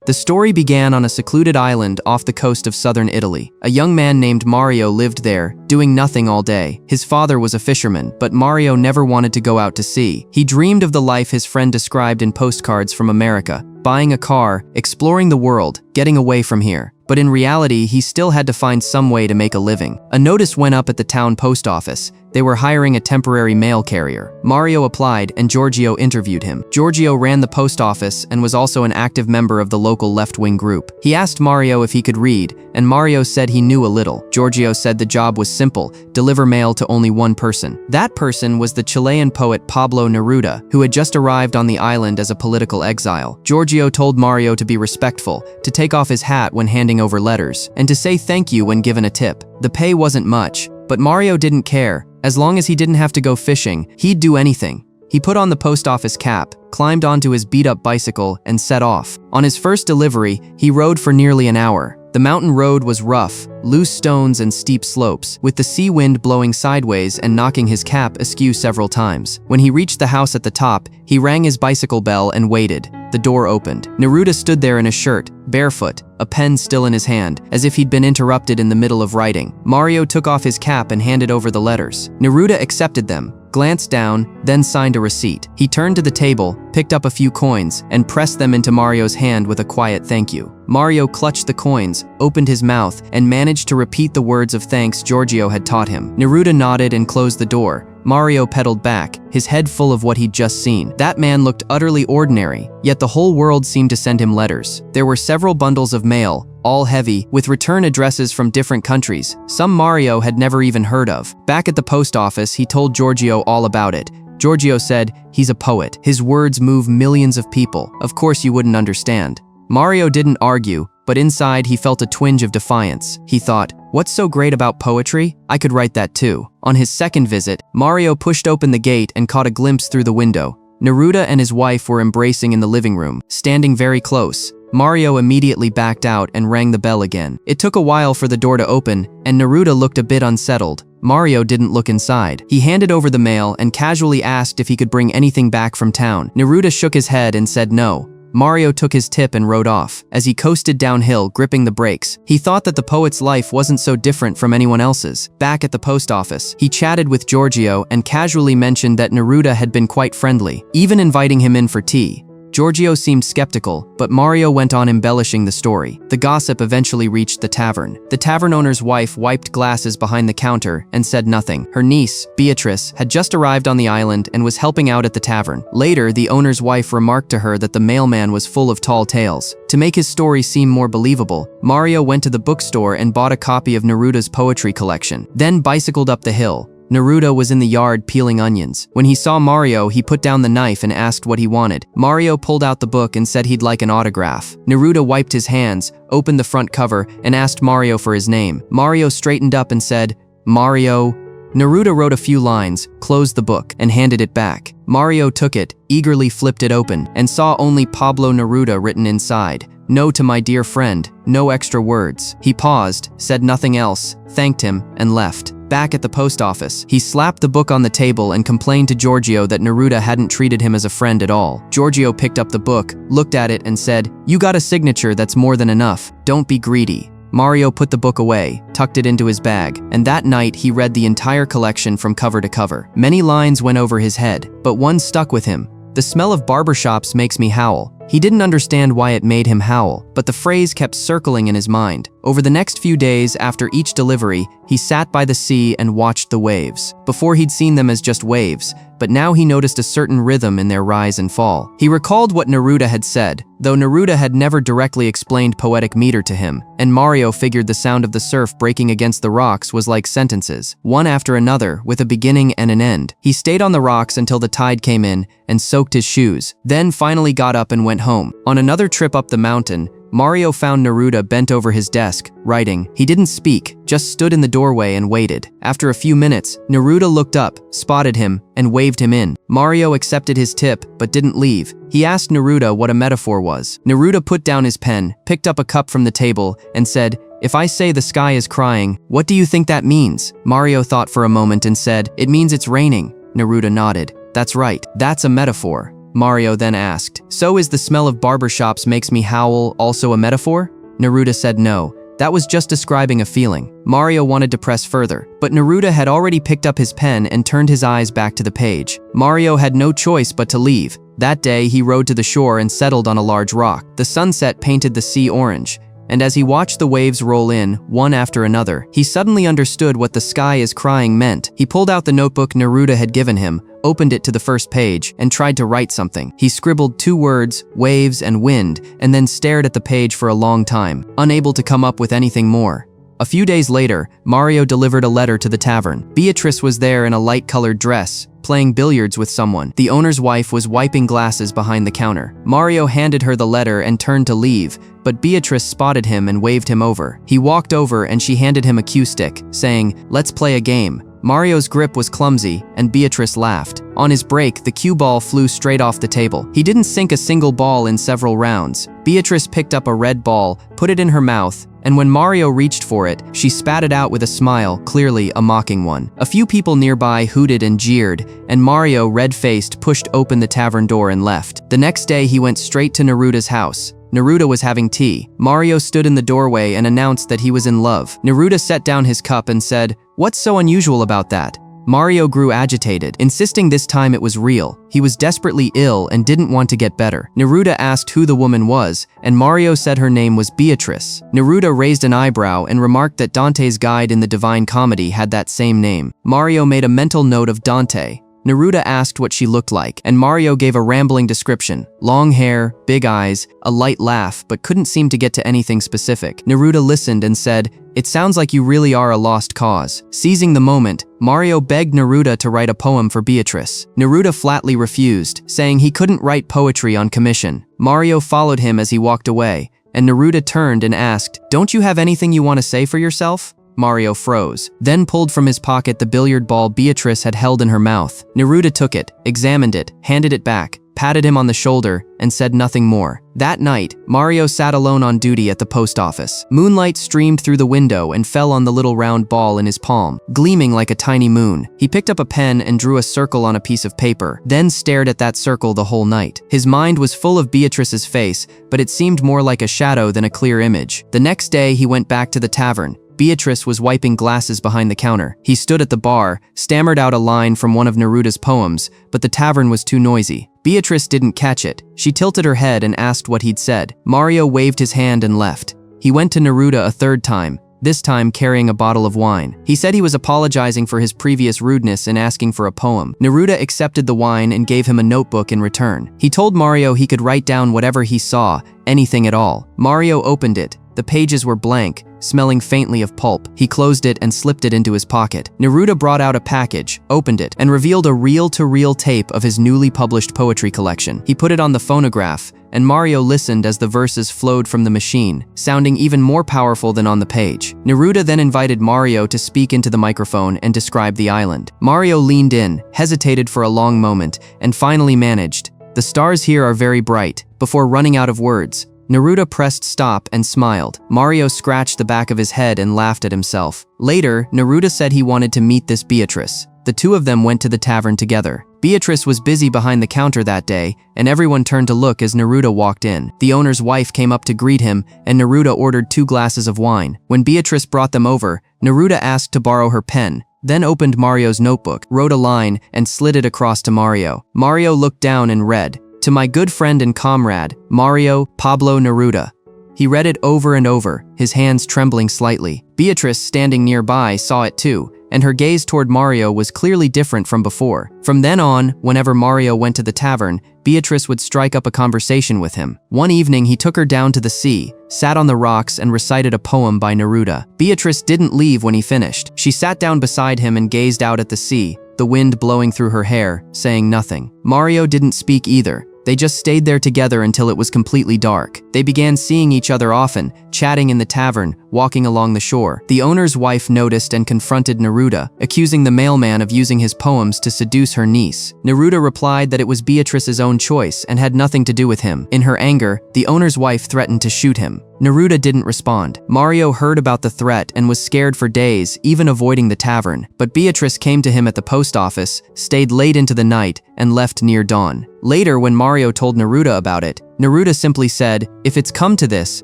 The story began on a secluded island off the coast of southern Italy. A young man named Mario lived there, doing nothing all day. His father was a fisherman, but Mario never wanted to go out to sea. He dreamed of the life his friend described in postcards from America, buying a car, exploring the world, getting away from here. But in reality, he still had to find some way to make a living. A notice went up at the town post office. They were hiring a temporary mail carrier. Mario applied and Giorgio interviewed him. Giorgio ran the post office and was also an active member of the local left-wing group. He asked Mario if he could read, and Mario said he knew a little. Giorgio said the job was simple: deliver mail to only one person. That person was the Chilean poet Pablo Neruda, who had just arrived on the island as a political exile. Giorgio told Mario to be respectful, to take off his hat when handing over letters, and to say thank you when given a tip. The pay wasn't much, but Mario didn't care. As long as he didn't have to go fishing, he'd do anything. He put on the post office cap, climbed onto his beat-up bicycle, and set off. On his first delivery, he rode for nearly an hour. The mountain road was rough, loose stones and steep slopes, with the sea wind blowing sideways and knocking his cap askew several times. When he reached the house at the top, he rang his bicycle bell and waited. The door opened. Neruda stood there in a shirt, barefoot, a pen still in his hand, as if he'd been interrupted in the middle of writing. Mario took off his cap and handed over the letters. Neruda accepted them, glanced down, then signed a receipt. He turned to the table, picked up a few coins, and pressed them into Mario's hand with a quiet thank you. Mario clutched the coins, opened his mouth, and managed to repeat the words of thanks Giorgio had taught him. Neruda nodded and closed the door. Mario pedaled back, his head full of what he'd just seen. That man looked utterly ordinary, yet the whole world seemed to send him letters. There were several bundles of mail, all heavy, with return addresses from different countries, some Mario had never even heard of. Back at the post office, he told Giorgio all about it. Giorgio said, "He's a poet. His words move millions of people. Of course you wouldn't understand." Mario didn't argue, but inside he felt a twinge of defiance. He thought, what's so great about poetry? I could write that too. On his second visit, Mario pushed open the gate and caught a glimpse through the window. Neruda and his wife were embracing in the living room, standing very close. Mario immediately backed out and rang the bell again. It took a while for the door to open, and Neruda looked a bit unsettled. Mario didn't look inside. He handed over the mail and casually asked if he could bring anything back from town. Neruda shook his head and said no. Mario took his tip and rode off. As he coasted downhill, gripping the brakes, he thought that the poet's life wasn't so different from anyone else's. Back at the post office, he chatted with Giorgio and casually mentioned that Neruda had been quite friendly, even inviting him in for tea. Giorgio seemed skeptical, but Mario went on embellishing the story. The gossip eventually reached the tavern. The tavern owner's wife wiped glasses behind the counter and said nothing. Her niece, Beatrice, had just arrived on the island and was helping out at the tavern. Later, the owner's wife remarked to her that the mailman was full of tall tales. To make his story seem more believable, Mario went to the bookstore and bought a copy of Neruda's poetry collection, then bicycled up the hill. Neruda was in the yard peeling onions. When he saw Mario, he put down the knife and asked what he wanted. Mario pulled out the book and said he'd like an autograph. Neruda wiped his hands, opened the front cover, and asked Mario for his name. Mario straightened up and said, "Mario." Neruda wrote a few lines, closed the book, and handed it back. Mario took it, eagerly flipped it open, and saw only Pablo Neruda written inside. "No to my dear friend, no extra words." He paused, said nothing else, thanked him, and left. Back at the post office, he slapped the book on the table and complained to Giorgio that Neruda hadn't treated him as a friend at all. Giorgio picked up the book, looked at it, and said, "You got a signature, that's more than enough. Don't be greedy." Mario put the book away, tucked it into his bag, and that night he read the entire collection from cover to cover. Many lines went over his head, but one stuck with him. "The smell of barbershops makes me howl." He didn't understand why it made him howl, but the phrase kept circling in his mind. Over the next few days after each delivery, he sat by the sea and watched the waves. Before he'd seen them as just waves, but now he noticed a certain rhythm in their rise and fall. He recalled what Neruda had said, though Neruda had never directly explained poetic meter to him, and Mario figured the sound of the surf breaking against the rocks was like sentences, one after another, with a beginning and an end. He stayed on the rocks until the tide came in and soaked his shoes, then finally got up and went home. On another trip up the mountain, Mario found Neruda bent over his desk, writing. He didn't speak, just stood in the doorway and waited. After a few minutes, Neruda looked up, spotted him, and waved him in. Mario accepted his tip, but didn't leave. He asked Neruda what a metaphor was. Neruda put down his pen, picked up a cup from the table, and said, "If I say the sky is crying, what do you think that means?" Mario thought for a moment and said, "It means it's raining." Neruda nodded. "That's right, that's a metaphor." Mario then asked. So is the smell of barbershops makes me howl also a metaphor? Neruda said no. That was just describing a feeling. Mario wanted to press further, but Neruda had already picked up his pen and turned his eyes back to the page. Mario had no choice but to leave. That day, he rowed to the shore and settled on a large rock. The sunset painted the sea orange, and as he watched the waves roll in, one after another, he suddenly understood what the sky is crying meant. He pulled out the notebook Neruda had given him, opened it to the first page, and tried to write something. He scribbled 2 words, waves and wind, and then stared at the page for a long time, unable to come up with anything more. A few days later, Mario delivered a letter to the tavern. Beatrice was there in a light-colored dress, playing billiards with someone. The owner's wife was wiping glasses behind the counter. Mario handed her the letter and turned to leave, but Beatrice spotted him and waved him over. He walked over and she handed him a cue stick, saying, "Let's play a game." Mario's grip was clumsy, and Beatrice laughed. On his break, the cue ball flew straight off the table. He didn't sink a single ball in several rounds. Beatrice picked up a red ball, put it in her mouth, and when Mario reached for it, she spat it out with a smile, clearly a mocking one. A few people nearby hooted and jeered, and Mario, red-faced, pushed open the tavern door and left. The next day, he went straight to Neruda's house. Neruda was having tea. Mario stood in the doorway and announced that he was in love. Neruda set down his cup and said, "What's so unusual about that?" Mario grew agitated, insisting this time it was real. He was desperately ill and didn't want to get better. Neruda asked who the woman was, and Mario said her name was Beatrice. Neruda raised an eyebrow and remarked that Dante's Guide in the Divine Comedy had that same name. Mario made a mental note of Dante. Neruda asked what she looked like, and Mario gave a rambling description. Long hair, big eyes, a light laugh, but couldn't seem to get to anything specific. Neruda listened and said, "It sounds like you really are a lost cause." Seizing the moment, Mario begged Neruda to write a poem for Beatrice. Neruda flatly refused, saying he couldn't write poetry on commission. Mario followed him as he walked away, and Neruda turned and asked, "Don't you have anything you want to say for yourself?" Mario froze, then pulled from his pocket the billiard ball Beatrice had held in her mouth. Neruda took it, examined it, handed it back, patted him on the shoulder, and said nothing more. That night, Mario sat alone on duty at the post office. Moonlight streamed through the window and fell on the little round ball in his palm, gleaming like a tiny moon. He picked up a pen and drew a circle on a piece of paper, then stared at that circle the whole night. His mind was full of Beatrice's face, but it seemed more like a shadow than a clear image. The next day, he went back to the tavern. Beatrice was wiping glasses behind the counter. He stood at the bar, stammered out a line from one of Neruda's poems, but the tavern was too noisy. Beatrice didn't catch it. She tilted her head and asked what he'd said. Mario waved his hand and left. He went to Neruda a third time, this time carrying a bottle of wine. He said he was apologizing for his previous rudeness and asking for a poem. Neruda accepted the wine and gave him a notebook in return. He told Mario he could write down whatever he saw, anything at all. Mario opened it. The pages were blank, smelling faintly of pulp. He closed it and slipped it into his pocket. Neruda brought out a package, opened it, and revealed a reel-to-reel tape of his newly published poetry collection. He put it on the phonograph, and Mario listened as the verses flowed from the machine, sounding even more powerful than on the page. Neruda then invited Mario to speak into the microphone and describe the island. Mario leaned in, hesitated for a long moment, and finally managed, "The stars here are very bright," before running out of words. Neruda pressed stop and smiled. Mario scratched the back of his head and laughed at himself. Later, Neruda said he wanted to meet this Beatrice. The two of them went to the tavern together. Beatrice was busy behind the counter that day, and everyone turned to look as Neruda walked in. The owner's wife came up to greet him, and Neruda ordered 2 glasses of wine. When Beatrice brought them over, Neruda asked to borrow her pen, then opened Mario's notebook, wrote a line, and slid it across to Mario. Mario looked down and read, "To my good friend and comrade, Mario Pablo Neruda." He read it over and over, his hands trembling slightly. Beatrice, standing nearby, saw it too, and her gaze toward Mario was clearly different from before. From then on, whenever Mario went to the tavern, Beatrice would strike up a conversation with him. One evening, he took her down to the sea, sat on the rocks, and recited a poem by Neruda. Beatrice didn't leave when he finished. She sat down beside him and gazed out at the sea, the wind blowing through her hair, saying nothing. Mario didn't speak either. They just stayed there together until it was completely dark. They began seeing each other often, chatting in the tavern, walking along the shore. The owner's wife noticed and confronted Neruda, accusing the mailman of using his poems to seduce her niece. Neruda replied that it was Beatrice's own choice and had nothing to do with him. In her anger, the owner's wife threatened to shoot him. Neruda didn't respond. Mario heard about the threat and was scared for days, even avoiding the tavern. But Beatrice came to him at the post office, stayed late into the night, and left near dawn. Later, when Mario told Neruda about it, Neruda simply said, "If it's come to this,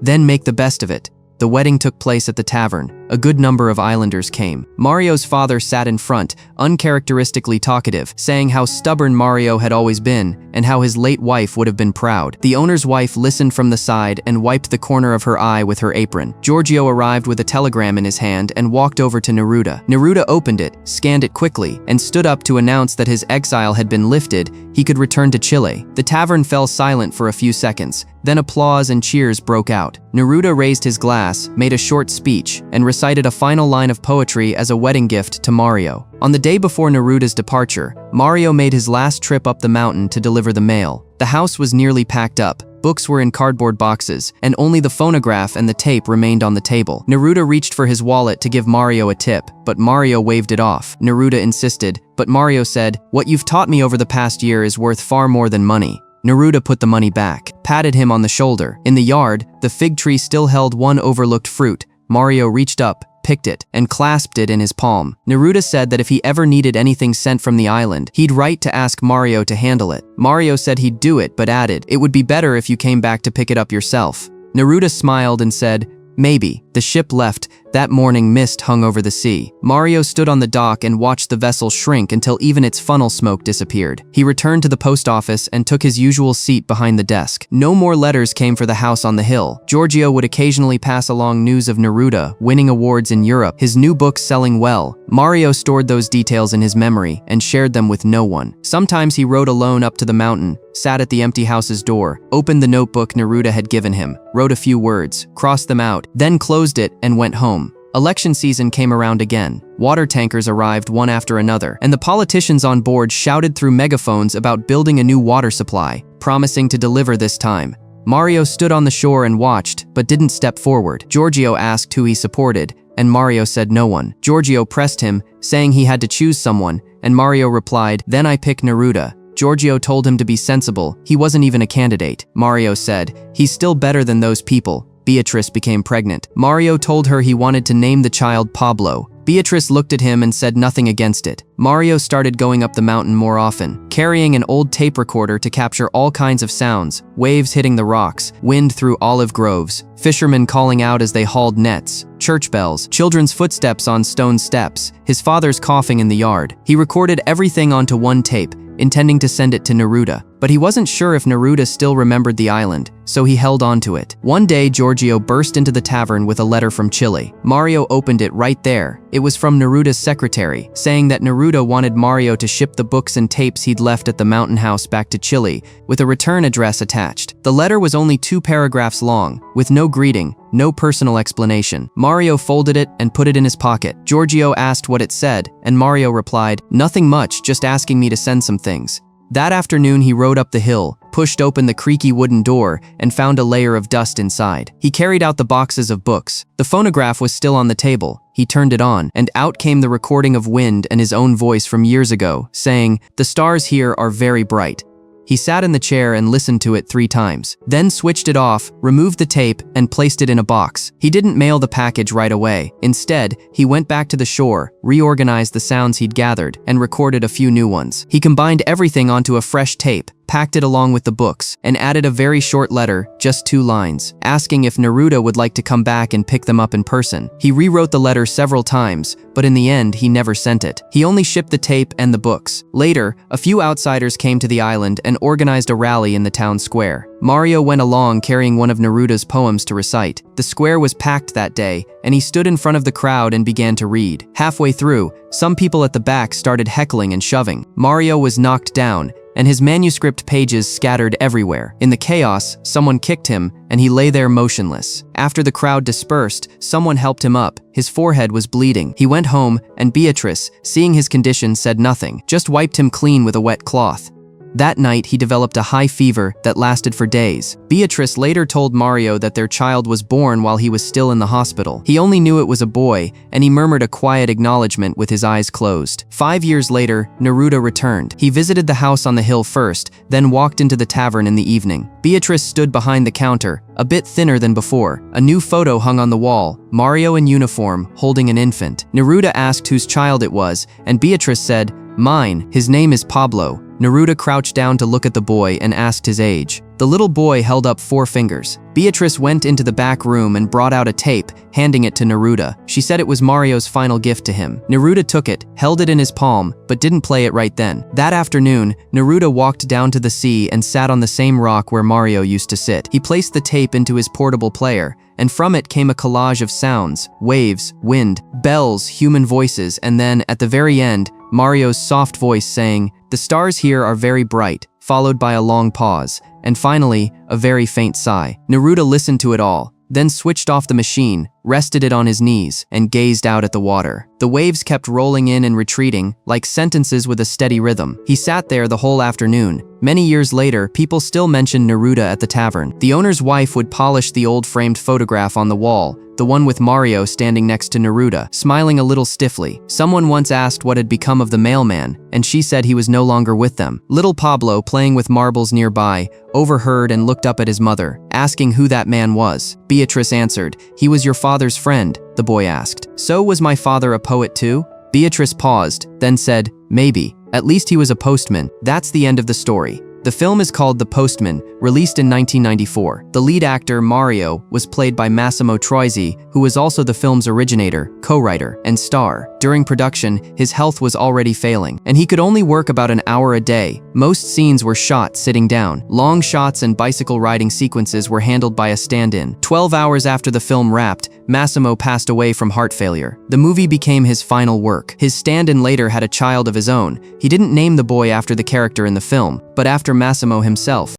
then make the best of it." The wedding took place at the tavern. A good number of islanders came. Mario's father sat in front, uncharacteristically talkative, saying how stubborn Mario had always been and how his late wife would have been proud. The owner's wife listened from the side and wiped the corner of her eye with her apron. Giorgio arrived with a telegram in his hand and walked over to Neruda. Neruda opened it, scanned it quickly, and stood up to announce that his exile had been lifted. He could return to Chile. The tavern fell silent for a few seconds. Then applause and cheers broke out. Neruda raised his glass, made a short speech, and recited a final line of poetry as a wedding gift to Mario. On the day before Neruda's departure, Mario made his last trip up the mountain to deliver the mail. The house was nearly packed up. Books were in cardboard boxes, and only the phonograph and the tape remained on the table. Neruda reached for his wallet to give Mario a tip, but Mario waved it off. Neruda insisted, but Mario said, "What you've taught me over the past year is worth far more than money." Neruda put the money back, patted him on the shoulder. In the yard, the fig tree still held one overlooked fruit. Mario reached up, picked it, and clasped it in his palm. Neruda said that if he ever needed anything sent from the island, he'd write to ask Mario to handle it. Mario said he'd do it, but added, "It would be better if you came back to pick it up yourself." Neruda smiled and said, "Maybe." The ship left. That morning, mist hung over the sea. Mario stood on the dock and watched the vessel shrink until even its funnel smoke disappeared. He returned to the post office and took his usual seat behind the desk. No more letters came for the house on the hill. Giorgio would occasionally pass along news of Neruda winning awards in Europe, his new books selling well. Mario stored those details in his memory and shared them with no one. Sometimes he rode alone up to the mountain, sat at the empty house's door, opened the notebook Neruda had given him, wrote a few words, crossed them out, then closed it and went home. Election season came around again. Water tankers arrived one after another, and the politicians on board shouted through megaphones about building a new water supply, promising to deliver this time. Mario stood on the shore and watched, but didn't step forward. Giorgio asked who he supported, and Mario said no one. Giorgio pressed him, saying he had to choose someone, and Mario replied, "Then I pick Neruda." Giorgio told him to be sensible. He wasn't even a candidate. Mario said, "He's still better than those people." Beatrice became pregnant. Mario told her he wanted to name the child Pablo. Beatrice looked at him and said nothing against it. Mario started going up the mountain more often, carrying an old tape recorder to capture all kinds of sounds: waves hitting the rocks, wind through olive groves, fishermen calling out as they hauled nets, church bells, children's footsteps on stone steps, his father's coughing in the yard. He recorded everything onto one tape, intending to send it to Neruda. But he wasn't sure if Neruda still remembered the island, so he held on to it. One day, Giorgio burst into the tavern with a letter from Chile. Mario opened it right there. It was from Neruda's secretary, saying that Neruda wanted Mario to ship the books and tapes he'd left at the mountain house back to Chile, with a return address attached. The letter was only 2 paragraphs long, with no greeting, no personal explanation. Mario folded it and put it in his pocket. Giorgio asked what it said, and Mario replied, "Nothing much, just asking me to send some things." That afternoon, he rode up the hill, pushed open the creaky wooden door, and found a layer of dust inside. He carried out the boxes of books. The phonograph was still on the table. He turned it on, and out came the recording of wind and his own voice from years ago, saying, "The stars here are very bright." He sat in the chair and listened to it 3 times, then switched it off, removed the tape, and placed it in a box. He didn't mail the package right away. Instead, he went back to the shore, reorganized the sounds he'd gathered, and recorded a few new ones. He combined everything onto a fresh tape, packed it along with the books, and added a very short letter, just 2 lines, asking if Neruda would like to come back and pick them up in person. He rewrote the letter several times, but in the end, he never sent it. He only shipped the tape and the books. Later, a few outsiders came to the island and organized a rally in the town square. Mario went along carrying one of Neruda's poems to recite. The square was packed that day, and he stood in front of the crowd and began to read. Halfway through, some people at the back started heckling and shoving. Mario was knocked down, and his manuscript pages scattered everywhere. In the chaos, someone kicked him, and he lay there motionless. After the crowd dispersed, someone helped him up. His forehead was bleeding. He went home, and Beatrice, seeing his condition, said nothing, just wiped him clean with a wet cloth. That night, he developed a high fever that lasted for days. Beatrice later told Mario that their child was born while he was still in the hospital. He only knew it was a boy, and he murmured a quiet acknowledgement with his eyes closed. 5 years later, Neruda returned. He visited the house on the hill first, then walked into the tavern in the evening. Beatrice stood behind the counter, a bit thinner than before. A new photo hung on the wall, Mario in uniform, holding an infant. Neruda asked whose child it was, and Beatrice said, "Mine. His name is Pablo." Neruda crouched down to look at the boy and asked his age. The little boy held up 4 fingers. Beatrice went into the back room and brought out a tape, handing it to Neruda. She said it was Mario's final gift to him. Neruda took it, held it in his palm, but didn't play it right then. That afternoon, Neruda walked down to the sea and sat on the same rock where Mario used to sit. He placed the tape into his portable player, and from it came a collage of sounds, waves, wind, bells, human voices, and then, at the very end, Mario's soft voice saying, "The stars here are very bright," followed by a long pause, and finally, a very faint sigh. Neruda listened to it all, then switched off the machine, rested it on his knees, and gazed out at the water. The waves kept rolling in and retreating, like sentences with a steady rhythm. He sat there the whole afternoon. Many years later, people still mentioned Neruda at the tavern. The owner's wife would polish the old framed photograph on the wall, the one with Mario standing next to Neruda, smiling a little stiffly. Someone once asked what had become of the mailman, and she said he was no longer with them. Little Pablo, playing with marbles nearby, overheard and looked up at his mother, asking who that man was. Beatrice answered, "He was your father's friend," the boy asked. "So was my father a poet too?" Beatrice paused, then said, "Maybe. At least he was a postman." That's the end of the story. The film is called The Postman, released in 1994. The lead actor, Mario, was played by Massimo Troisi, who was also the film's originator, co-writer, and star. During production, his health was already failing, and he could only work about an hour a day. Most scenes were shot sitting down. Long shots and bicycle riding sequences were handled by a stand-in. 12 hours after the film wrapped, Massimo passed away from heart failure. The movie became his final work. His stand-in later had a child of his own. He didn't name the boy after the character in the film, but after Massimo himself.